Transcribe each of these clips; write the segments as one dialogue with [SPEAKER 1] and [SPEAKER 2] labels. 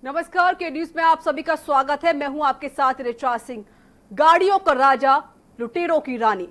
[SPEAKER 1] नमस्कार, के न्यूज में आप सभी का स्वागत है। मैं हूं आपके साथ ऋचा सिंह। गाड़ियों का राजा, लुटेरों की रानी।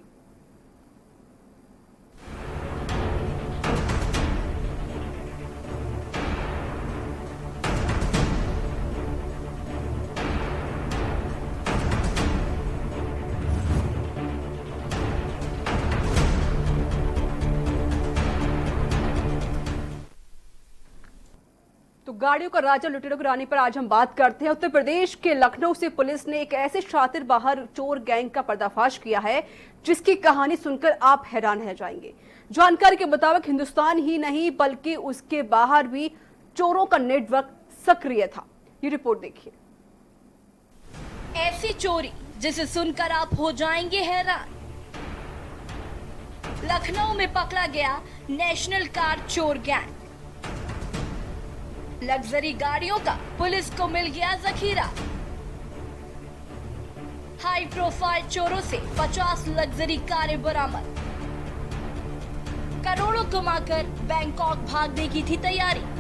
[SPEAKER 1] तो गाड़ियों का राजा, लुटेरों की रानी पर आज हम बात करते हैं। उत्तर प्रदेश के लखनऊ से पुलिस ने एक ऐसे शातिर बाहर चोर गैंग का पर्दाफाश किया है जिसकी कहानी सुनकर आप हैरान रह जाएंगे। जानकारी के मुताबिक हिंदुस्तान ही नहीं बल्कि उसके बाहर भी चोरों का नेटवर्क सक्रिय था। ये रिपोर्ट देखिए।
[SPEAKER 2] ऐसी चोरी जिसे सुनकर आप हो जाएंगे हैरान। लखनऊ में पकड़ा गया नेशनल कार चोर गैंग। लग्जरी गाड़ियों का पुलिस को मिल गया जखीरा। हाई प्रोफाइल चोरों से 50 लग्जरी कारें बरामद। करोड़ों कमाकर बैंकॉक भागने की थी तैयारी।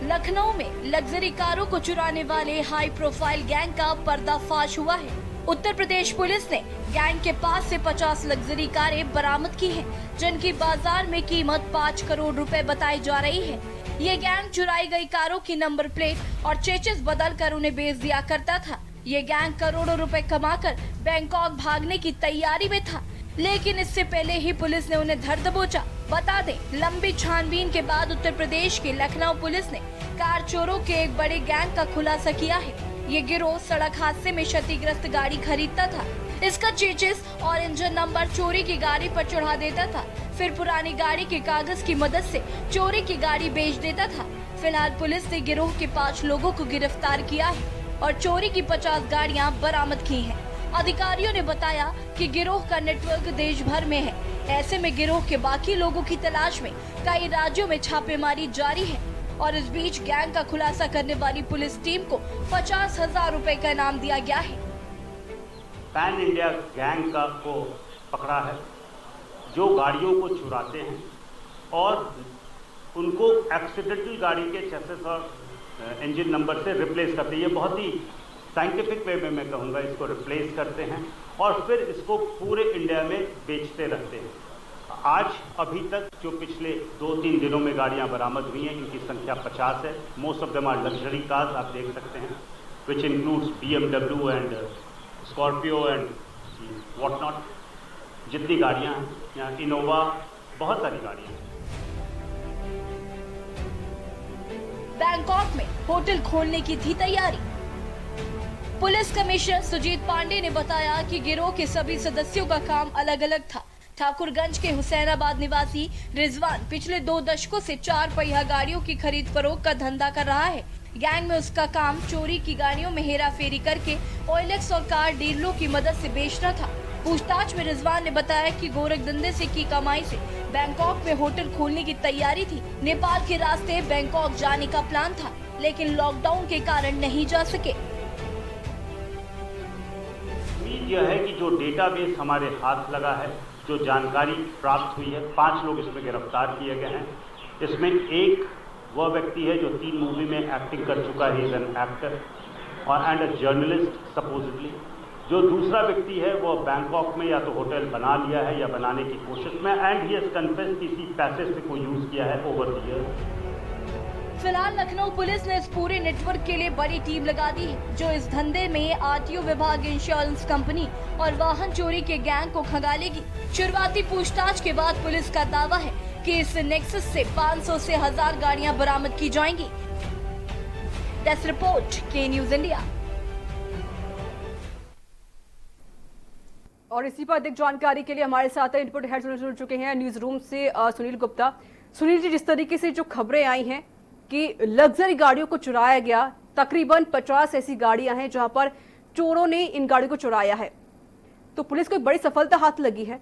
[SPEAKER 2] लखनऊ में लग्जरी कारों को चुराने वाले हाई प्रोफाइल गैंग का पर्दाफाश हुआ है। उत्तर प्रदेश पुलिस ने गैंग के पास से 50 लग्जरी कारें बरामद की हैं, जिनकी बाजार में कीमत 5 करोड़ रुपए बताई जा रही है। ये गैंग चुराई गई कारों की नंबर प्लेट और चेचिस बदल कर उन्हें बेच दिया करता था। ये गैंग करोड़ों रुपए कमाकर बैंकॉक भागने की तैयारी में था, लेकिन इससे पहले ही पुलिस ने उन्हें धर दबोचा। बता दें, लंबी छानबीन के बाद उत्तर प्रदेश की लखनऊ पुलिस ने कार चोरों के एक बड़े गैंग का खुलासा किया है। ये गिरोह सड़क हादसे में क्षतिग्रस्त गाड़ी खरीदता था। इसका चेचिस और इंजन नंबर चोरी की गाड़ी पर चढ़ा देता था, फिर पुरानी गाड़ी के कागज की मदद से चोरी की गाड़ी बेच देता था। फिलहाल पुलिस ने गिरोह के 5 लोगों को गिरफ्तार किया है और चोरी की 50 गाड़ियां बरामद की हैं। अधिकारियों ने बताया कि गिरोह का नेटवर्क देश भर में है। ऐसे में गिरोह के बाकी लोगों की तलाश में कई राज्यों में छापेमारी जारी है और इस बीच गैंग का खुलासा करने वाली पुलिस टीम को 50,000 रुपए का इनाम दिया गया है।
[SPEAKER 3] पैन इंडिया गैंग को पकड़ा है जो गाड़ियों को चुराते हैं और उनको एक्सीडेंटल गाड़ी के चेसिस और इंजन नंबर से रिप्लेस करते हैं। ये बहुत ही साइंटिफिक वे में मैं कहूँगा, इसको रिप्लेस करते हैं और फिर इसको पूरे इंडिया में बेचते रहते हैं। आज अभी तक जो पिछले 2-3 दिनों में गाड़ियां बरामद हुई हैं, इनकी संख्या 50 है। Most of them are luxury cars, आप देख सकते हैं, which includes BMW and Scorpio and what not. जितनी गाड़ियां हैं यहाँ, इनोवा, बहुत सारी गाड़ियां हैं।
[SPEAKER 2] बैंकॉक में होटल खोलने की थी तैयारी। पुलिस कमिश्नर सुजीत पांडे ने बताया कि गिरोह के सभी सदस्यों का काम अलग अलग था। ठाकुरगंज के हुसैनाबाद निवासी रिजवान पिछले 2 दशकों से 4 पहिया गाड़ियों की खरीद फरोख्त का धंधा कर रहा है। गैंग में उसका काम चोरी की गाड़ियों में हेरा फेरी करके ओएलएक्स और कार डीलरों की मदद से बेचना था। पूछताछ में रिजवान ने बताया कि गोरखधंधे से की कमाई से बैंकॉक में होटल खोलने की तैयारी थी। नेपाल के रास्ते बैंकॉक जाने का प्लान था, लेकिन लॉकडाउन के कारण नहीं जा सके।
[SPEAKER 3] उम्मीद यह है कि जो डेटाबेस हमारे हाथ लगा है, जो जानकारी प्राप्त हुई है, 5 लोग इसमें गिरफ्तार किए गए हैं। इसमें एक वह व्यक्ति है जो 3 मूवी में एक्टिंग कर चुका है, इज एन एक्टर और एंड अ जर्नलिस्ट सपोजिटली। जो दूसरा व्यक्ति है वो बैंकॉक में या तो होटल बना लिया है या बनाने की कोशिश में, एंड ही हैज कन्फेस्ड इसी पैसे से को यूज किया है ओवर द ईयर।
[SPEAKER 2] फिलहाल लखनऊ पुलिस ने इस पूरे नेटवर्क के लिए बड़ी टीम लगा दी है, जो इस धंधे में आरटीओ विभाग, इंश्योरेंस कंपनी और वाहन चोरी के गैंग को खंगालेगी। शुरुआती पूछताछ के बाद पुलिस का दावा है कि इस नेक्सस से 500 से 1000 गाड़ियां बरामद की जाएंगी। डेस्क रिपोर्ट, के न्यूज इंडिया।
[SPEAKER 1] और इसी पर अधिक जानकारी के लिए हमारे साथ इनपुट हेड जुड़ चुके हैं न्यूज रूम से सुनील गुप्ता। सुनील जी, जिस तरीके से जो खबरें आई हैं कि लग्जरी गाड़ियों को चुराया गया, तकरीबन 50 ऐसी गाड़ियां हैं जहां पर चोरों ने इन गाड़ियों को चुराया है, तो पुलिस को एक बड़ी सफलता हाथ लगी है।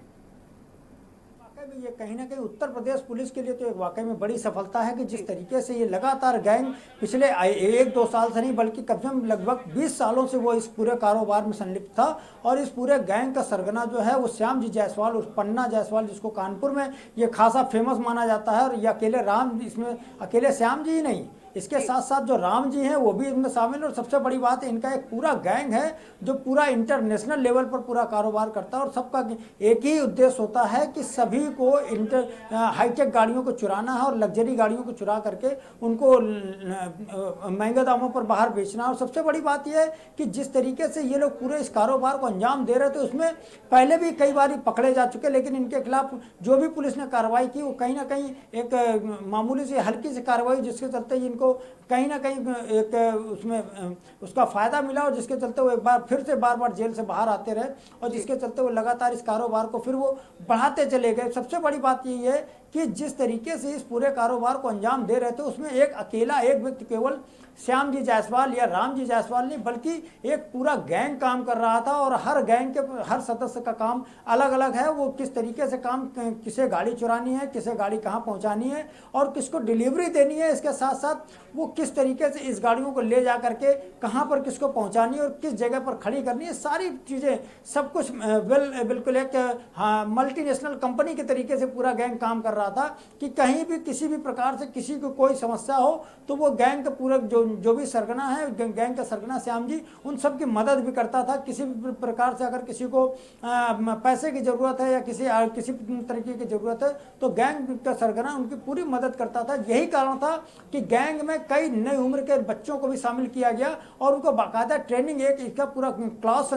[SPEAKER 4] है कि ये कहीं ना कहीं उत्तर प्रदेश पुलिस के लिए तो एक वाकई में बड़ी सफलता है कि जिस तरीके से ये लगातार गैंग पिछले 1-2 साल से नहीं बल्कि कम से कम लगभग 20 सालों से वो इस पूरे कारोबार में संलिप्त था। और इस पूरे गैंग का सरगना जो है वो श्याम जी जायसवाल उर्फ पन्ना जायसवाल, जिसको कानपुर में ये खासा फेमस माना जाता है। और ये अकेले राम, इसमें अकेले श्याम जी ही नहीं, इसके साथ साथ जो राम जी हैं वो भी इसमें शामिल है। और सबसे बड़ी बात है, इनका एक पूरा गैंग है जो पूरा इंटरनेशनल लेवल पर पूरा कारोबार करता है। और सबका एक ही उद्देश्य होता है कि सभी को हाईटेक गाड़ियों को चुराना है और लग्जरी गाड़ियों को चुरा करके उनको महंगे दामों पर बाहर बेचना। और सबसे बड़ी बात यह है कि जिस तरीके से ये लोग पूरे इस कारोबार को अंजाम दे रहे थे उसमें पहले भी कई बार पकड़े जा चुके, लेकिन इनके खिलाफ जो भी पुलिस ने कार्रवाई की वो कहीं ना कहीं एक मामूली सी हल्की सी कार्रवाई, जिसके चलते इनको कहीं ना कहीं एक उसमें उसका फायदा मिला और जिसके चलते वो एक बार फिर से बार जेल से बाहर आते रहे और जिसके चलते वो लगातार इस कारोबार को फिर वो बढ़ाते चले गए। सबसे बड़ी बात यही है कि जिस तरीके से इस पूरे कारोबार को अंजाम दे रहे थे उसमें एक अकेला एक व्यक्ति केवल श्याम जी जायसवाल या राम जी जायसवाल नहीं बल्कि एक पूरा गैंग काम कर रहा था। और हर गैंग के हर सदस्य का काम अलग अलग है। वो किस तरीके से काम, किसे गाड़ी चुरानी है, किसे गाड़ी कहाँ पहुँचानी है और किसको डिलीवरी देनी है, इसके साथ साथ वो किस तरीके से इस गाड़ियों को ले जा करके कहाँ पर किसको पहुँचानी है और किस जगह पर खड़ी करनी है, सारी चीज़ें सब कुछ बिल्कुल एक मल्टीनेशनल कंपनी के तरीके से पूरा गैंग काम कर रहा था कि कहीं भी किसी भी प्रकार से किसी को कोई समस्या हो तो वो गैंग का पूरा जो भी सरगना है, गैंग का सरगना श्याम जी उन सब की मदद भी करता था। किसी भी प्रकार से अगर किसी को पैसे की ज़रूरत है या किसी तरीके की ज़रूरत है तो गैंग का सरगना उनकी पूरी मदद करता था। यही कारण था कि गैंग में कई नई उम्र के बच्चों को भी शामिल किया गया और उनको बाकायदा ट्रेनिंग, एक इसका पूरा क्लास,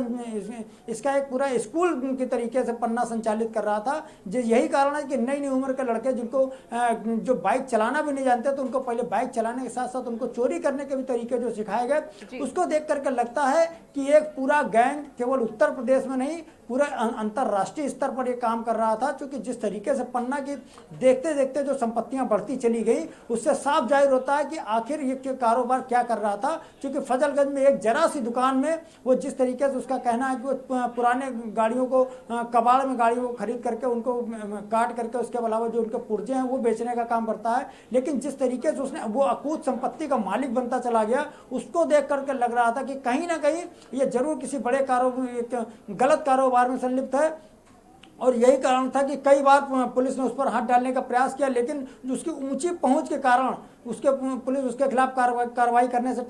[SPEAKER 4] इसका एक पूरा स्कूल के तरीके से पन्ना संचालित कर रहा था। यही कारण है कि नई उम्र के लड़के जिनको जो बाइक चलाना भी नहीं जानते तो उनको पहले बाइक चलाने के साथ साथ उनको चोरी करने के भी तरीके जो सिखाए गए, उसको देख करके लगता है कि एक पूरा गैंग केवल उत्तर प्रदेश में नहीं पूरे अंतर्राष्ट्रीय स्तर पर ये काम कर रहा था। क्योंकि जिस तरीके से पन्ना की देखते देखते जो संपत्तियां बढ़ती चली गई उससे साफ जाहिर होता है कि आखिर ये कारोबार क्या कर रहा था। क्योंकि फजलगंज में एक जरा सी दुकान में वो जिस तरीके से उसका कहना है कि वो पुराने गाड़ियों को कबाड़ में गाड़ियों को खरीद करके उनको काट करके उसके अलावा जो उनके पुर्जे हैं वो बेचने का काम करता है। लेकिन जिस तरीके से उसने वो अकूत संपत्ति का मालिक बनता चला गया उसको देख करके लग रहा था कि कहीं ना कहीं ये जरूर किसी बड़े गलत कारोबार में संलिप्त है। और यही कारण था कि कई बार पुलिस ने उस पर हाथ डालने का प्रयास किया, लेकिन उसकी ऊंची पहुंच के कारण पुलिस उसके खिलाफ कार्रवाई करने से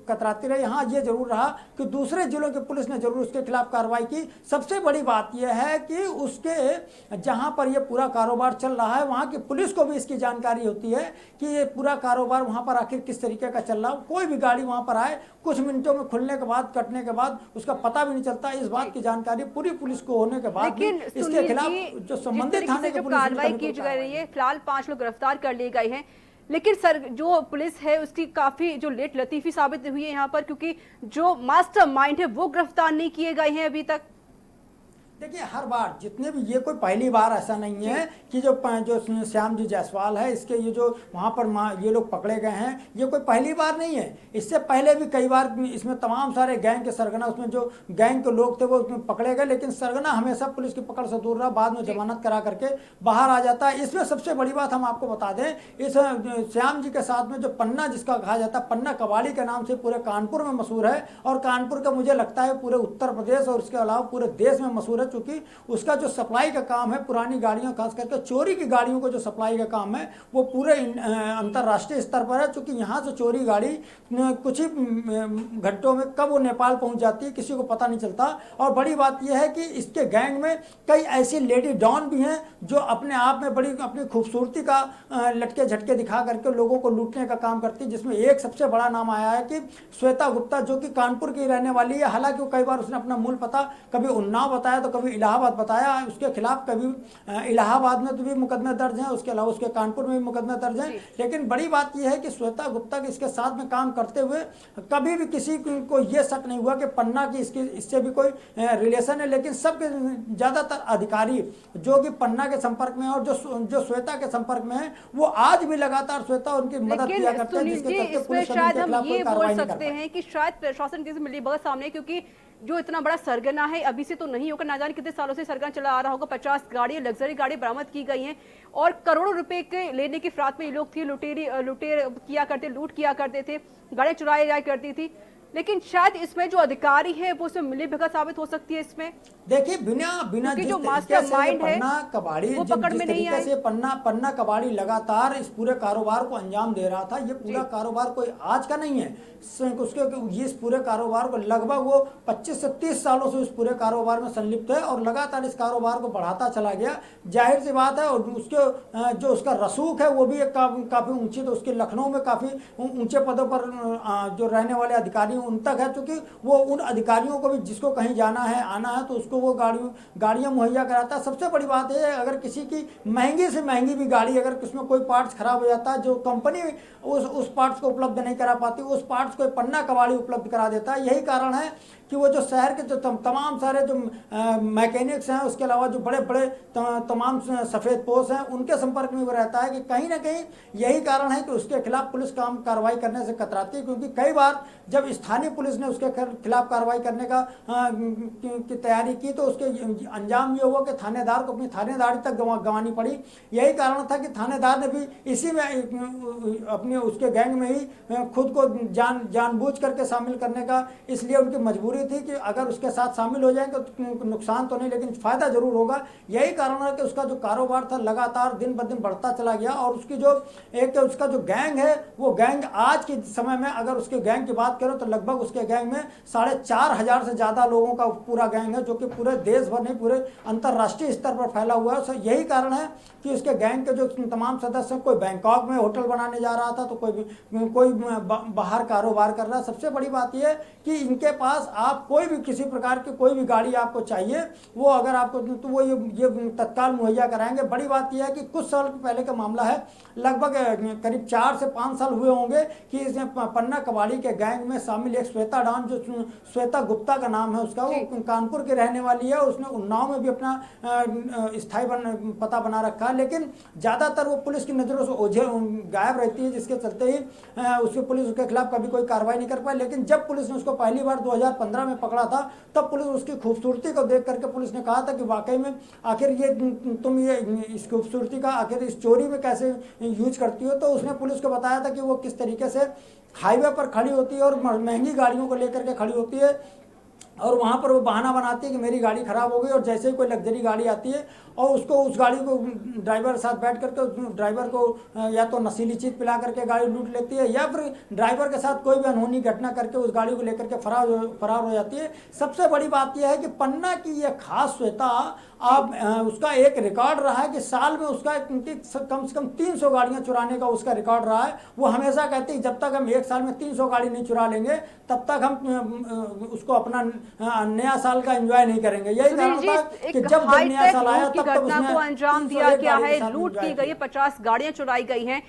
[SPEAKER 4] कतराती रही। हाँ, ये जरूर रहा कि दूसरे जिलों की पुलिस ने जरूर उसके खिलाफ कार्रवाई की। सबसे बड़ी बात यह है कि उसके जहां पर ये पूरा कारोबार चल रहा है वहां की पुलिस को भी इसकी जानकारी होती है कि ये पूरा कारोबार वहां पर आखिर किस तरीके का चल रहा है। कोई भी गाड़ी वहां पर आए कुछ मिनटों में खुलने के बाद, कटने के बाद उसका पता भी नहीं चलता। इस बात की जानकारी पूरी पुलिस को होने के बाद भी इसके खिलाफ जो संबंधित थाने की
[SPEAKER 1] कार्रवाई की जा रही है, फिलहाल 5 लोग गिरफ्तार कर लिए गए हैं। लेकिन सर, जो पुलिस है उसकी काफी जो लेट लतीफी साबित हुई है यहाँ पर, क्योंकि जो मास्टरमाइंड है वो गिरफ्तार नहीं किए गए हैं अभी तक।
[SPEAKER 4] देखिए, हर बार जितने भी, ये कोई पहली बार ऐसा नहीं है कि जो श्याम जी जायसवाल है इसके ये जो वहाँ पर ये लोग पकड़े गए हैं, ये कोई पहली बार नहीं है। इससे पहले भी कई बार इसमें तमाम सारे गैंग के सरगना, उसमें जो गैंग के लोग थे वो उसमें पकड़े गए, लेकिन सरगना हमेशा पुलिस की पकड़ से दूर रहा, बाद में जमानत करा करके बाहर आ जाता है। इसमें सबसे बड़ी बात हम आपको बता दें, इस श्याम जी के साथ में जो पन्ना, जिसका कहा जाता है पन्ना कबाड़ी के नाम से पूरे कानपुर में मशहूर है और कानपुर का मुझे लगता है पूरे उत्तर प्रदेश और उसके अलावा पूरे देश में मशहूर है। चूंकि उसका जो सप्लाई का काम है, पुरानी गाड़ियों खास करके चोरी की गाड़ियों को जो सप्लाई का काम है वो पूरे अंतर्राष्ट्रीय स्तर पर है। चूंकि यहाँ से चोरी गाड़ी कुछ ही घंटों में कब वो नेपाल पहुंच जाती है किसी को पता नहीं चलता। और बड़ी बात यह है कि इसके गैंग में कई ऐसी लेडी डॉन भी हैं जो अपने आप में बड़ी अपनी खूबसूरती का लटके झटके दिखा करके लोगों को लूटने का काम करती है। जिसमें एक सबसे बड़ा नाम आया है कि श्वेता गुप्ता, जो कि कानपुर की रहने वाली है। हालांकि कई बार उसने अपना मूल पता कभी उन्नाव बताया तो कभी इलाहाबाद बताया। उसके खिलाफ कभी इलाहाबाद में तो भी मुकदमे दर्ज हैं, उसके अलावा उसके कानपुर में भी मुकदमे दर्ज हैं। लेकिन बड़ी बात यह है कि श्वेता गुप्ता के इसके साथ में काम करते हुए कभी भी किसी को यह शक नहीं हुआ कि पन्ना की इससे भी कोई रिलेशन है। लेकिन सबके ज़्यादातर अधिकारी जो कि पन्ना के संपर्क में है और जो श्वेता के संपर्क में है वो आज भी लगातार श्वेता उनकी मदद किया करते हैं, जिसके चलते पुलिस
[SPEAKER 1] शायद हम ये बोल सकते हैं कि शायद प्रशासन की मिली भगत सामने, क्योंकि जो इतना बड़ा सरगना है अभी से तो नहीं होगा, ना जाने कितने सालों से सरगना चला आ रहा होगा। 50 गाड़ी लग्जरी गाड़ी बरामद की गई हैं और करोड़ों रुपए के लेने की फिराक में ये लोग थे। लूट किया करते थे, गाड़ियां चुराई जाया करती थी। लेकिन शायद इसमें जो अधिकारी है वो उसमें मिलीभगत साबित हो सकती है इसमें।
[SPEAKER 4] देखिए बिना
[SPEAKER 1] क्योंकि
[SPEAKER 4] जिस
[SPEAKER 1] जो
[SPEAKER 4] तरीके
[SPEAKER 1] मास्टर
[SPEAKER 4] से
[SPEAKER 1] माइंड है
[SPEAKER 4] पन्ना कबाड़ी
[SPEAKER 1] वो
[SPEAKER 4] जिस
[SPEAKER 1] पकड़ में नहीं
[SPEAKER 4] तरीके
[SPEAKER 1] आए।
[SPEAKER 4] से पन्ना कबाड़ी लगातार इस पूरे कारोबार को अंजाम दे रहा था, ये पूरा कारोबार कोई आज का नहीं है। उसके इस पूरे कारोबार को लगभग वो 25 से 30 सालों से इस पूरे कारोबार में संलिप्त है और लगातार इस कारोबार को बढ़ाता चला गया। जाहिर सी बात है, और उसके जो उसका रसूख है वो भी एक काफ़ी ऊंची, तो उसके लखनऊ में काफ़ी ऊंचे पदों पर जो रहने वाले अधिकारी उन तक है, क्योंकि वो उन अधिकारियों को भी जिसको कहीं जाना है आना है तो उसको वो गाड़ियाँ मुहैया कराता है। सबसे बड़ी बात है, अगर किसी की महंगी से महंगी भी गाड़ी, अगर उसमें कोई पार्ट्स खराब हो जाता है, जो कंपनी उस पार्ट्स को उपलब्ध नहीं करा पाती, उस पार्ट्स को पन्ना कबाड़ी उपलब्ध करा देता है। यही कारण है कि वो जो शहर के जो तमाम सारे जो मैकेनिक्स हैं, उसके अलावा जो बड़े बड़े तमाम सफ़ेद पोश हैं, उनके संपर्क में वो रहता है कि कहीं ना कहीं यही कारण है कि उसके खिलाफ पुलिस कार्रवाई करने से कतराती है। क्योंकि कई बार जब स्थानीय पुलिस ने उसके खिलाफ कार्रवाई करने की तैयारी की तो उसके अंजाम ये हुआ कि थानेदार को अपनी थानेदारी तक गंवानी पड़ी। यही कारण था कि थानेदार ने भी इसी में अपने उसके गैंग में ही खुद को जानबूझ करके शामिल करने का, इसलिए उनकी मजबूरी थी कि अगर उसके साथ शामिल हो जाएंगे तो नुकसान तो नहीं लेकिन फायदा जरूर होगा। यही कारण है कि उसका जो कारोबार था लगातार दिन ब दिन बढ़ता चला गया और उसकी जो उसका जो गैंग है, वो गैंग आज के समय में अगर उसके गैंग की बात करो तो लगभग उसके गैंग में 4,500 से ज़्यादा लोगों का पूरा गैंग है, जो कि पूरे देश भर नहीं पूरे अंतर्राष्ट्रीय स्तर पर फैला हुआ है। यही कारण है कि उसके गैंग के जो तमाम सदस्य, कोई बैंकॉक में होटल बनाने जा रहा था तो कोई बाहर कारोबार कर रहा है। सबसे बड़ी बात यह है कि इनके पास आप कोई भी किसी प्रकार की कोई भी गाड़ी आपको चाहिए, वो अगर आपको तो वो ये तत्काल मुहैया कराएंगे। बड़ी बात यह है कि कुछ साल पहले का मामला है, लगभग करीब 4 से 5 साल हुए होंगे कि इस पन्ना कबाड़ी के गैंग में शामिल एक श्वेता डॉन, जो श्वेता गुप्ता का नाम है उसका, वो कानपुर की रहने वाली है। उसने उन्नाव में भी अपना स्थायी पता बना रखा है, लेकिन ज़्यादातर वो पुलिस की नज़रों से गायब रहती है, जिसके चलते ही उसकी पुलिस उसके खिलाफ कभी कोई कार्रवाई नहीं कर पाई। लेकिन जब पुलिस ने उसको पहली बार 2015 में पकड़ा था, तब पुलिस उसकी खूबसूरती को देख करके पुलिस ने कहा था कि वाकई में आखिर तुम इस खूबसूरती का आखिर इस चोरी में कैसे यूज करती हो। तो उसने पुलिस को बताया था कि वो किस तरीके से हाईवे पर खड़ी होती है और महंगी गाड़ियों को लेकर के खड़ी होती है और वहाँ पर वो बहाना बनाती है कि मेरी गाड़ी ख़राब हो गई, और जैसे ही कोई लग्जरी गाड़ी आती है और उसको उस गाड़ी को ड्राइवर के साथ बैठ करके ड्राइवर को या तो नशीली चीज़ पिला करके गाड़ी लूट लेती है, या फिर ड्राइवर के साथ कोई भी अनहोनी घटना करके उस गाड़ी को लेकर के फरार हो जाती है। सबसे बड़ी बात यह है कि पन्ना की यह खास श्वेता उसका एक रिकॉर्ड रहा है कि साल में उसका कम से कम 300 गाड़ियाँ चुराने का उसका रिकॉर्ड रहा है। वो हमेशा कहती है जब तक हम एक साल में 300 गाड़ी नहीं चुरा लेंगे तब तक हम उसको अपना नया साल का एंजॉय नहीं करेंगे। यही कारण था कि जब नया साल आया तब
[SPEAKER 1] घटना को अंजाम दिया गया है, लूट की गई है, 50 गाड़ियां चुराई गई हैं।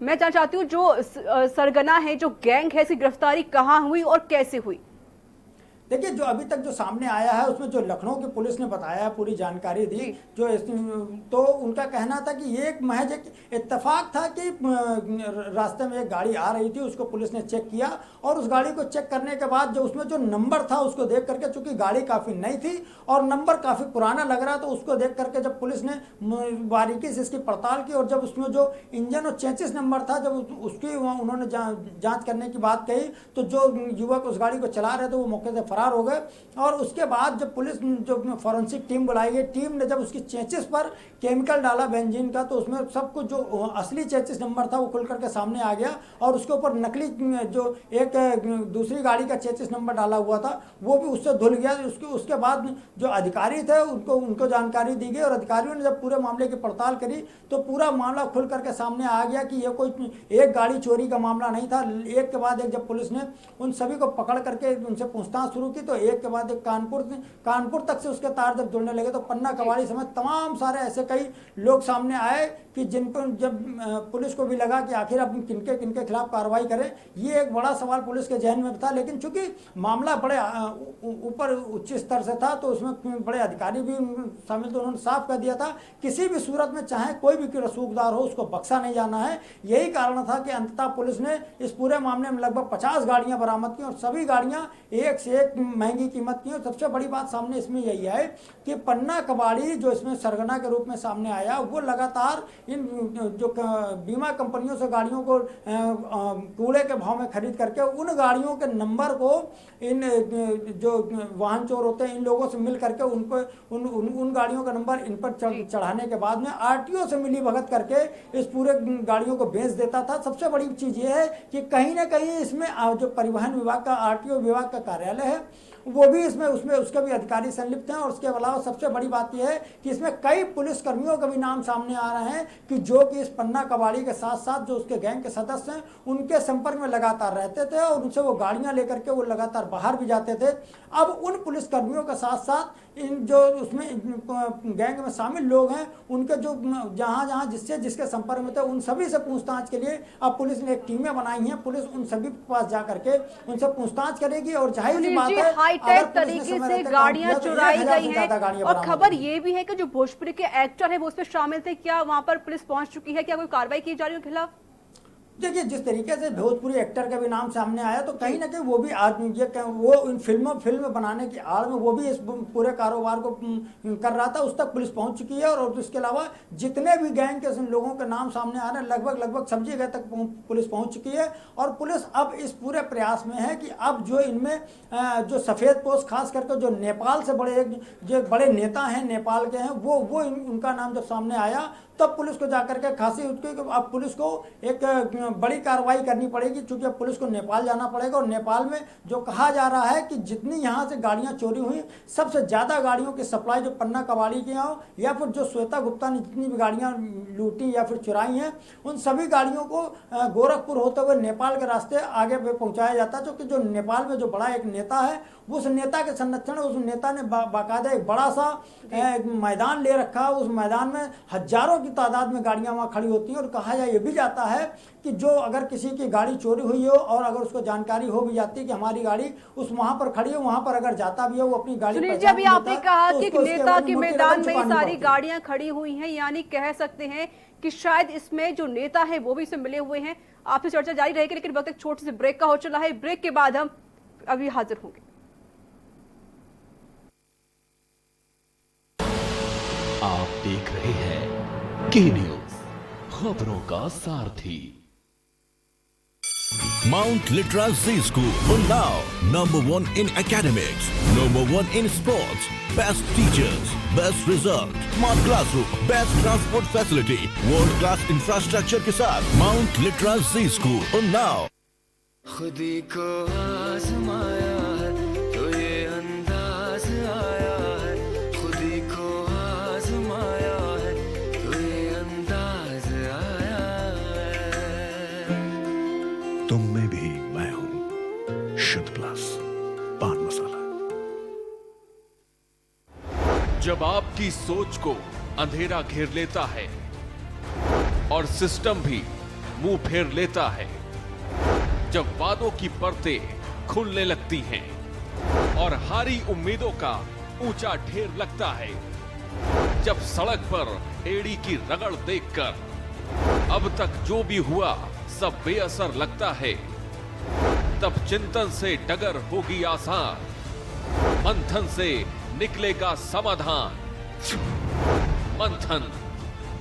[SPEAKER 1] मैं जानना चाहती हूँ जो सरगना है, जो गैंग है, इसकी गिरफ्तारी कहाँ हुई और कैसे हुई?
[SPEAKER 4] देखिए, जो अभी तक जो सामने आया है उसमें जो लखनऊ की पुलिस ने बताया, पूरी जानकारी दी, जो तो उनका कहना था कि ये एक महज एक इत्तेफाक था कि रास्ते में एक गाड़ी आ रही थी, उसको पुलिस ने चेक किया और उस गाड़ी को चेक करने के बाद जो उसमें जो नंबर था उसको देख करके, चूंकि गाड़ी काफ़ी नई थी और नंबर काफ़ी पुराना लग रहा, तो उसको देख करके जब पुलिस ने बारीकी से इसकी पड़ताल की और जब उसमें जो इंजन और चेसिस नंबर था, जब उसकी उन्होंने जाँच करने की बात कही, तो जो युवक उस गाड़ी को चला रहे थे वो मौके से फरार हो गए। और उसके बाद जब पुलिस जो फॉरेंसिक टीम बुलाई गई, टीम ने जब उसकी चेसिस पर केमिकल डाला बेंजीन का, तो उसमें सब कुछ जो असली चेसिस नंबर था वो खुल करके सामने आ गया और उसके ऊपर नकली जो एक दूसरी गाड़ी का चेसिस नंबर डाला हुआ था वो भी उससे धुल गया। उसके बाद जो अधिकारी थे उनको जानकारी दी गई और अधिकारियों ने जब पूरे मामले की पड़ताल करी तो पूरा मामला खुल करके सामने आ गया कि ये कोई एक गाड़ी चोरी का मामला नहीं था। एक के बाद एक जब पुलिस ने उन सभी को पकड़ करके उनसे पूछताछ शुरू की तो एक के बाद एक कानपुर तक से उसके तार जब जुड़ने लगे तो पन्ना कबाड़ी समेत तमाम सारे ऐसे कई लोग सामने आए कि जिन पर जब पुलिस को भी लगा कि आखिर अब किनके खिलाफ कार्रवाई करें। ये एक बड़ा सवाल पुलिस के जहन में था, लेकिन चूंकि मामला बड़े ऊपर उच्च स्तर से था तो उसमें बड़े अधिकारी भी शामिल थे। उन्होंने साफ कर दिया था किसी भी सूरत में चाहे कोई भी रसूखदार हो उसको बख्शा नहीं जाना है। यही कारण था कि अंततः पुलिस ने इस पूरे मामले में लगभग 50 गाड़ियां बरामद की और सभी गाड़ियां एक से एक महंगी कीमत की है। सबसे बड़ी बात सामने इसमें यही है कि पन्ना कबाड़ी जो इसमें सरगना के रूप में सामने आया, वो लगातार इन जो बीमा कंपनियों से गाड़ियों को कूड़े के भाव में खरीद करके उन गाड़ियों के नंबर को इन जो वाहन चोर होते हैं इन लोगों से मिल करके उन गाड़ियों का नंबर इन पर चढ़ाने के बाद में आरटीओ से मिली भगत करके इस पूरे गाड़ियों को बेच देता था। सबसे बड़ी चीज ये है कि कहीं ना कहीं इसमें जो परिवहन विभाग का आरटीओ विभाग का कार्यालय है वो भी इसमें उसके भी अधिकारी संलिप्त हैं। और उसके अलावा सबसे बड़ी बात यह है कि इसमें कई पुलिसकर्मियों का भी नाम सामने आ रहे हैं कि जो कि इस पन्ना कबाड़ी के साथ साथ जो उसके गैंग के सदस्य हैं उनके संपर्क में लगातार रहते थे और उनसे वो गाड़ियां लेकर के वो लगातार बाहर भी जाते थे। अब उन पुलिसकर्मियों के साथ साथ इन जो उसमें गैंग में शामिल लोग हैं उनके जो जहां जिसके संपर्क में थे उन सभी से पूछताछ के लिए अब पुलिस ने एक टीमें बनाई हैं। पुलिस उन सभी के पास जा करके उनसे पूछताछ करेगी और जाहिर सी बात है
[SPEAKER 1] हाईटेक तरीके से गाड़ियां चुराई गई हैं। और खबर ये भी है कि जो भोजपुरी के एक्टर है वो उसमें शामिल थे। क्या वहां पर पुलिस पहुंच चुकी है? क्या कोई कार्रवाई की जा रही है उनके खिलाफ?
[SPEAKER 4] देखिए, जिस तरीके से भोजपुरी एक्टर का भी नाम सामने आया तो कहीं ना कहीं वो भी वो इन फिल्म बनाने की आड़ में वो भी इस पूरे कारोबार को कर रहा था। उस तक पुलिस पहुंच चुकी है और इसके अलावा जितने भी गैंग के लोगों के नाम सामने आ रहे हैं लगभग सभी जगह तक पुलिस पहुंच चुकी है। और पुलिस अब इस पूरे प्रयास में है कि अब जो इनमें जो सफ़ेद पोस्ट खास करके जो नेपाल से जो बड़े नेता हैं नेपाल के हैं वो उनका नाम जब सामने आया तब पुलिस को जाकर के खासी अब पुलिस को एक बड़ी कार्रवाई करनी पड़ेगी क्योंकि अब पुलिस को नेपाल जाना पड़ेगा। और नेपाल में जो कहा जा रहा है कि जितनी यहाँ से गाड़ियाँ चोरी हुई सबसे ज़्यादा गाड़ियों की सप्लाई जो पन्ना कबाड़ी की हो या फिर जो श्वेता गुप्ता ने जितनी भी गाड़ियाँ लूटी या फिर चुराई हैं उन सभी गाड़ियों को गोरखपुर होते हुए नेपाल के रास्ते आगे पहुँचाया जाता है। क्योंकि जो नेपाल में जो बड़ा एक नेता है उस नेता के संरक्षण उस नेता ने बाकायदा एक बड़ा सा मैदान ले रखा। उस मैदान में हजारों की तादाद में गाड़ियां वहां खड़ी होती हैं और कहा ये भी जाता है कि जो अगर किसी की गाड़ी चोरी हुई हो और अगर उसको जानकारी हो भी जाती है कि हमारी गाड़ी वहां पर खड़ी है वहां पर अगर जाता भी है वो अपनी गाड़ी
[SPEAKER 1] सुनील जी, अभी आपने कहा कि नेता के मैदान में सारी गाड़ियां खड़ी हुई हैं, यानी कह सकते हैं कि शायद इसमें जो नेता है वो भी इसमें मिले हुए हैं। आपसे चर्चा जारी रहेगी लेकिन वक्त एक छोटे से ब्रेक का हो चला है। ब्रेक के बाद हम अभी हाजिर होंगे।
[SPEAKER 5] आप देख रहे हैं के न्यूज, खबरों का सारथी।
[SPEAKER 6] Mount Litra Z School, Unnao, #1 in academics, #1 in sports, best teachers, best result, smart classroom, best transport facility, world class infrastructure के साथ Mount Litra Z School, Unnao।
[SPEAKER 7] खुदी को आजमाया है तो ये अंदाज आया है, खुदी को आजमाया है तो ये अंदाज आया है।
[SPEAKER 6] तुम में भी मैं हूं, शुद्ध प्लस पान मसाला।
[SPEAKER 5] जब आपकी सोच को अंधेरा घेर लेता है और सिस्टम भी मुंह फेर लेता है, जब वादों की परतें खुलने लगती हैं और हारी उम्मीदों का ऊंचा ढेर लगता है, जब सड़क पर एड़ी की रगड़ देखकर अब तक जो भी हुआ सब बेअसर लगता है, तब चिंतन से डगर होगी आसान, मंथन से निकलेगा समाधान। मंथन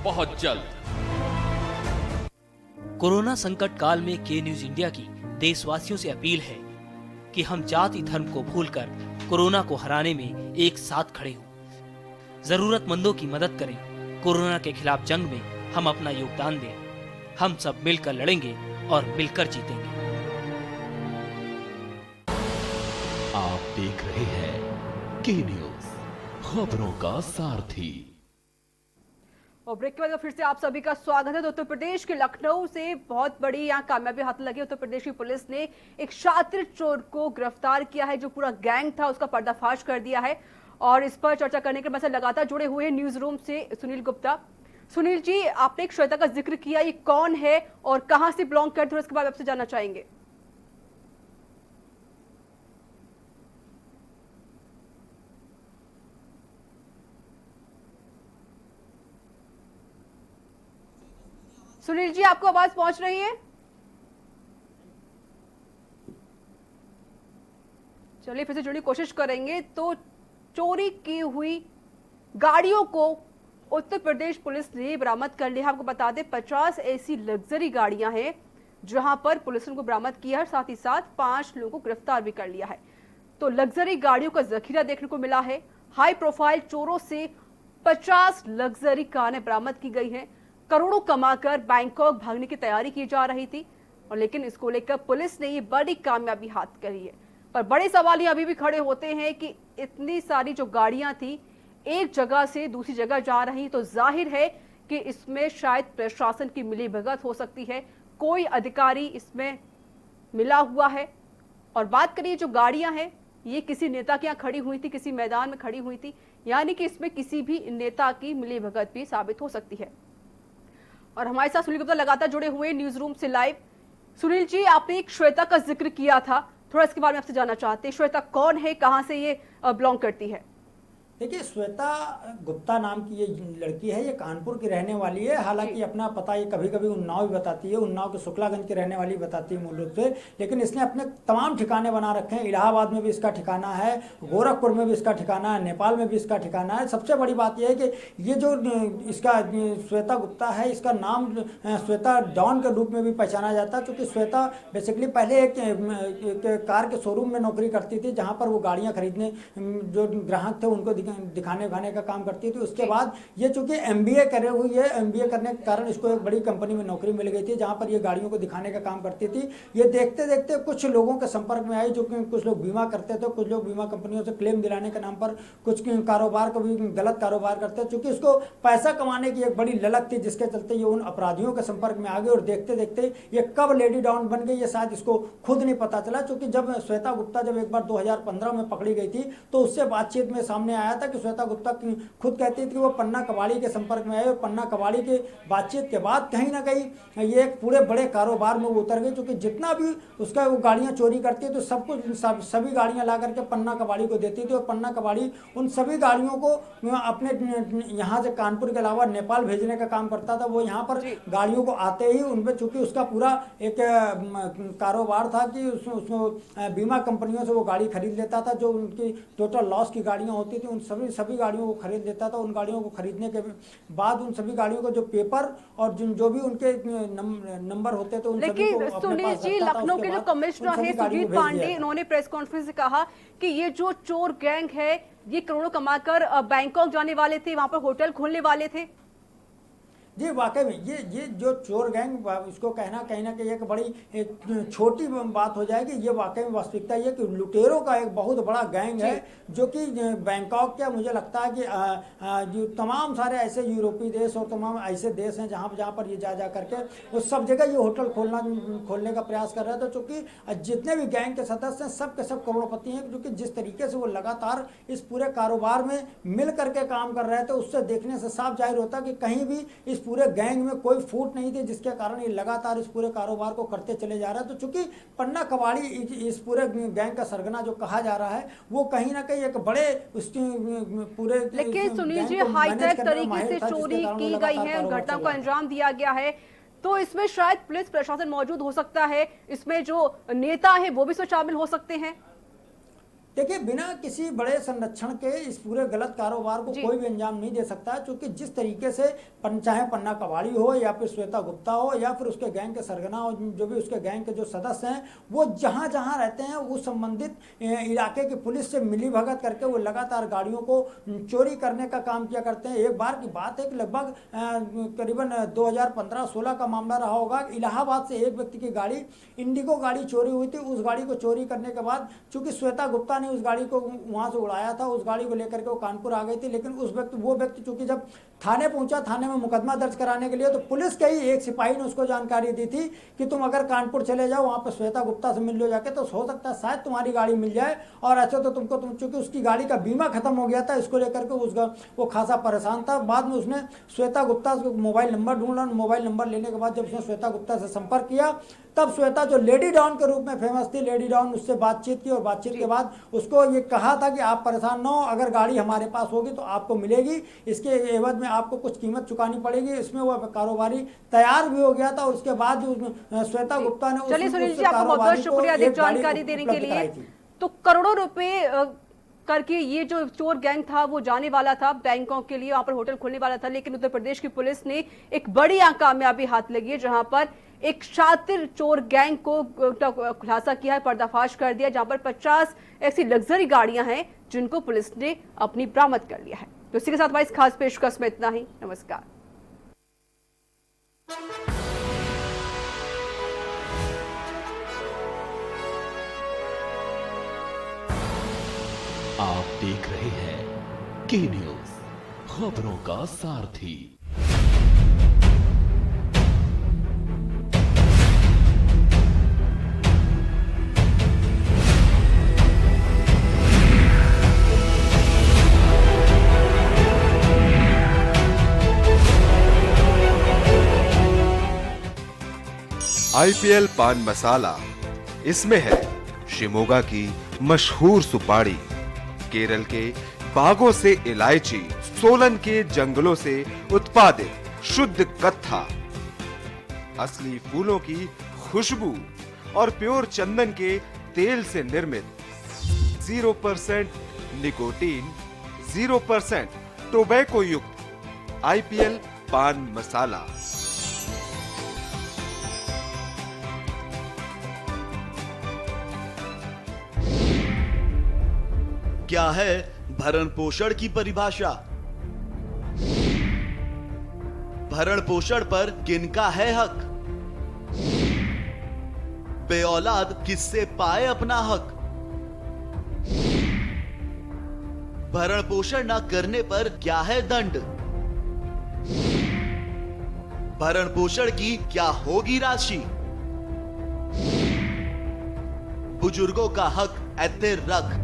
[SPEAKER 5] बहुत जल्द।
[SPEAKER 8] कोरोना संकट काल में के न्यूज इंडिया की देशवासियों से अपील है कि हम जाति धर्म को भूलकर कोरोना को हराने में एक साथ खड़े हों, जरूरतमंदों की मदद करें। कोरोना के खिलाफ जंग में हम अपना योगदान दें। हम सब मिलकर लड़ेंगे और मिलकर जीतेंगे।
[SPEAKER 5] आप देख रहे हैं के न्यूज, खबरों का सारथी।
[SPEAKER 1] और ब्रेक के बाद फिर से आप सभी का स्वागत है। तो उत्तर प्रदेश के लखनऊ से बहुत बड़ी यहाँ कामयाबी हाथ लगी। उत्तर प्रदेश की पुलिस ने एक शातिर चोर को गिरफ्तार किया है। जो पूरा गैंग था उसका पर्दाफाश कर दिया है। और इस पर चर्चा करने के बाद लगातार जुड़े हुए हैं न्यूज रूम से सुनील गुप्ता। सुनील जी, आपने एक श्वेता का जिक्र किया, ये कौन है और कहां से बिलोंग करते हैं, उसके बाद आपसे जानना चाहेंगे। सुनील जी, आपको आवाज पहुंच रही है? चलिए फिर से जुड़ने की कोशिश करेंगे। तो चोरी की हुई गाड़ियों को उत्तर प्रदेश पुलिस ने बरामद कर लिया। आपको बता दें 50 ऐसी लग्जरी गाड़ियां हैं जहां पर पुलिस ने उनको बरामद किया है, साथ ही साथ 5 लोगों को गिरफ्तार भी कर लिया है। तो लग्जरी गाड़ियों का जखीरा देखने को मिला है। हाई प्रोफाइल चोरों से 50 लग्जरी कारें बरामद की गई हैं। करोड़ों कमाकर बैंकॉक भागने की तैयारी की जा रही थी, और लेकिन इसको लेकर पुलिस ने ये बड़ी कामयाबी हाथ करी है। पर बड़े सवाल ये अभी भी खड़े होते हैं कि इतनी सारी जो गाड़ियां थी एक जगह से दूसरी जगह जा रही, तो जाहिर है कि इसमें शायद प्रशासन की मिलीभगत हो सकती है, कोई अधिकारी इसमें मिला हुआ है। और बात करिए जो गाड़ियां हैं ये किसी नेता के यहाँ खड़ी हुई थी, किसी मैदान में खड़ी हुई थी, यानी कि इसमें किसी भी नेता की मिलीभगत भी साबित हो सकती है। और हमारे साथ सुनील गुप्ता लगातार जुड़े हुए न्यूज रूम से लाइव। सुनील जी, आपने एक श्वेता का जिक्र किया था, थोड़ा इसके बारे में आपसे जानना चाहते हैं। श्वेता कौन है, कहां से ये बिलोंग करती है?
[SPEAKER 4] देखिए, श्वेता गुप्ता नाम की ये लड़की है, ये कानपुर की रहने वाली है। हालांकि अपना पता ये कभी कभी उन्नाव भी बताती है, उन्नाव के शुक्लागंज की रहने वाली बताती है मूल रूप से, लेकिन इसने अपने तमाम ठिकाने बना रखे हैं। इलाहाबाद में भी इसका ठिकाना है, गोरखपुर में भी इसका ठिकाना है, नेपाल में भी इसका ठिकाना है। सबसे बड़ी बात यह है कि ये जो इसका श्वेता गुप्ता है, इसका नाम श्वेता डॉन के रूप में भी पहचाना जाता है, क्योंकि श्वेता बेसिकली पहले एक कार के शोरूम में नौकरी करती थी, जहाँ पर वो गाड़ियाँ खरीदने जो ग्राहक थे उनको दिखाने उखाने का काम करती थी। उसके बाद ये चूंकि एमबीए करे हुई है, एमबीए करने के कारण इसको एक बड़ी कंपनी में नौकरी मिल गई थी, जहां पर ये गाड़ियों को दिखाने का काम करती थी। ये देखते देखते कुछ लोगों के संपर्क में आई, जो कि कुछ लोग बीमा करते थे, कुछ लोग बीमा कंपनियों से क्लेम दिलाने के नाम पर कुछ कारोबार को भी गलत कारोबार करते हैं। चूंकि इसको पैसा कमाने की एक बड़ी ललक थी, जिसके चलते ये उन अपराधियों के संपर्क में आ गए, और देखते देखते ये कब लेडी डॉन बन गई ये शायद इसको खुद नहीं पता चला। चूंकि जब श्वेता गुप्ता जब एक बार 2015 में पकड़ी गई थी, तो उससे बातचीत में सामने आया था कि श्वेता गुप्ता खुद कहती थी कि वो पन्ना कबाड़ी के संपर्क में आए, और पन्ना कबाड़ी के बातचीत के बाद कहीं ना कहीं ये एक पूरे बड़े कारोबार में वो उतर गई। क्योंकि जितना भी उसका वो गाड़ियां चोरी करती है, तो सब कुछ सभी गाड़ियां ला करके पन्ना कबाड़ी को देती थी, और पन्ना कबाड़ी उन सभी गाड़ियों को अपने यहाँ से कानपुर के अलावा नेपाल भेजने का काम करता था। वो यहाँ पर गाड़ियों को आते ही उनमें, चूंकि उसका पूरा एक कारोबार था कि उसको बीमा कंपनियों से वो गाड़ी खरीद लेता था, जो उनकी टोटल लॉस की गाड़ियाँ होती थी, उन सभी गाड़ियों को खरीद लेता था। उन गाड़ियों को खरीदने के बाद उन सभी गाड़ियों को जो पेपर और जो भी उनके नंबर होते थे, उन सभी को अपने पास
[SPEAKER 1] जी, लखनऊ के जो कमिश्नर है सुजीत पांडे, उन्होंने प्रेस कॉन्फ्रेंस में कहा कि ये जो चोर गैंग है ये करोड़ों कमाकर बैंकॉक जाने वाले थे, वहां पर होटल खोलने वाले थे।
[SPEAKER 4] जी वाकई में ये जो चोर गैंग, इसको कहना कहीं ना कहीं एक बड़ी छोटी बात हो जाएगी। ये वाकई में वास्तविकता ये कि लुटेरों का एक बहुत बड़ा गैंग है, जो कि बैंकॉक का, मुझे लगता है कि जो तमाम सारे ऐसे यूरोपीय देश और तमाम ऐसे देश हैं जहाँ पर ये जा करके उस सब जगह ये होटल खोलने का प्रयास कर रहे थे। चूँकि जितने भी गैंग के सदस्य हैं सब के सब करोड़पति हैं, क्योंकि जिस तरीके से वो लगातार इस पूरे कारोबार में मिल करके काम कर रहे थे, उससे देखने से साफ जाहिर होता कि कहीं भी इस पूरे गैंग में कोई फूट नहीं थी, जिसके कारण ये लगातार इस पूरे कारोबार को करते चले जा रहे हैं। तो चूंकि पन्ना कबाड़ी इस पूरे गैंग का सरगना जो कहा जा रहा है, वो कहीं ना कहीं एक बड़े उसके पूरे,
[SPEAKER 1] लेकिन सुनील जी हाईटेक तरीके से चोरी की गई है, घटना को अंजाम दिया गया है, तो इसमें शायद पुलिस प्रशासन मौजूद हो सकता है, इसमें जो नेता है वो भी इसमें शामिल हो सकते हैं।
[SPEAKER 4] देखिए, बिना किसी बड़े संरक्षण के इस पूरे गलत कारोबार को कोई भी अंजाम नहीं दे सकता, क्योंकि जिस तरीके से चाहे पन्ना कबाड़ी हो या फिर श्वेता गुप्ता हो या फिर उसके गैंग के सरगना हो, जो भी उसके गैंग के जो सदस्य हैं, वो जहां जहां रहते हैं उस संबंधित इलाके की पुलिस से मिलीभगत करके वो लगातार गाड़ियों को चोरी करने का काम किया करते हैं। एक बार की बात है कि लगभग करीबन 2015-16 का मामला रहा होगा। इलाहाबाद से एक व्यक्ति की गाड़ी, इंडिगो गाड़ी चोरी हुई थी। उस गाड़ी को चोरी करने के बाद चूंकि श्वेता गुप्ता उस गाड़ी को वहां से उड़ाया था, उस गाड़ी को लेकर के वो कानपुर आ गई थी, लेकिन वो व्यक्ति चूंकि जब थाने पहुंचा, थाने में मुकदमा दर्ज कराने के लिए, तो पुलिस के ही एक सिपाही ने उसको जानकारी दी थी कि तुम अगर कानपुर चले जाओ, वहां पर श्वेता गुप्ता से मिल लो जाके, तो हो सकता है शायद तुम्हारी गाड़ी मिल जाए। और ऐसे तो तुम चूंकि उसकी गाड़ी का बीमा खत्म हो गया था, इसको लेकर के वो खासा परेशान था। बाद में उसने श्वेता गुप्ता से मोबाइल नंबर ढूंढा, मोबाइल नंबर लेने के बाद जब उसने श्वेता गुप्ता से संपर्क किया, तब श्वेता जो लेडी डॉन के रूप में फेमस थी, लेडी डॉन, उससे बातचीत की, और बातचीत के बाद उसको ये कहा था कि आप परेशान न हो, अगर गाड़ी हमारे पास होगी तो आपको मिलेगी, इसके एवज में आपको कुछ कीमत चुकानी पड़ेगी। इसमें वो कारोबारी तैयार भी हो गया था, और उसके बाद श्वेता गुप्ता ने
[SPEAKER 1] चलिए सुनील जी, आपको बहुत बहुत शुक्रिया जानकारी देने के लिए। तो करोड़ों रुपए करके ये जो चोर गैंग था वो जाने वाला था बैंकों के लिए, वहां पर होटल खोलने वाला था, लेकिन उत्तर प्रदेश की पुलिस ने एक बड़ी कामयाबी हाथ लगी है, जहां पर एक शातिर चोर गैंग को खुलासा किया है, पर्दाफाश कर दिया, जहां पर 50 ऐसी लग्जरी गाड़ियां हैं जिनको पुलिस ने अपनी बरामद कर लिया है। तो इसी के साथ हमारी इस खास पेशकश में इतना ही। नमस्कार।
[SPEAKER 5] आप देख रहे हैं के न्यूज, खबरों का सारथी।
[SPEAKER 9] IPL पान मसाला, इसमें है शिमोगा की मशहूर सुपारी, केरल के बागों से इलायची, सोलन के जंगलों से उत्पादित शुद्ध कत्था, असली फूलों की खुशबू और प्योर चंदन के तेल से निर्मित 0% निकोटीन, 0% टोबैको युक्त IPL पान मसाला।
[SPEAKER 10] क्या है भरण पोषण की परिभाषा? भरण पोषण पर किनका है हक? बेऔलाद किससे पाए अपना हक? भरण पोषण न करने पर क्या है दंड? भरण पोषण की क्या होगी राशि? बुजुर्गों का हक ऐते रख।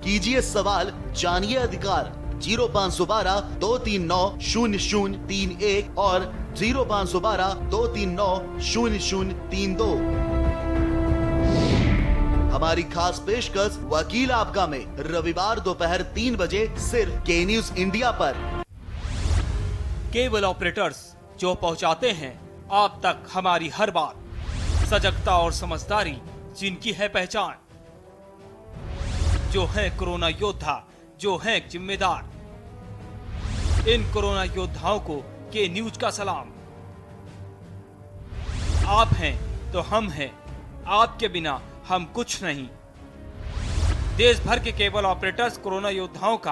[SPEAKER 10] कीजिए सवाल, जानिए अधिकार। 0512 239 0031 और 0512 239 0032। हमारी खास पेशकश वकील आपका में रविवार दोपहर 3 बजे सिर्फ के न्यूज इंडिया पर।
[SPEAKER 8] केबल ऑपरेटर्स जो पहुंचाते हैं आप तक हमारी हर बात, सजगता और समझदारी जिनकी है पहचान, जो है कोरोना योद्धा, जो है जिम्मेदार, इन कोरोना योद्धाओं को के न्यूज का सलाम। आप हैं तो हम हैं, आपके बिना हम कुछ नहीं। देश भर के केबल ऑपरेटर्स कोरोना योद्धाओं का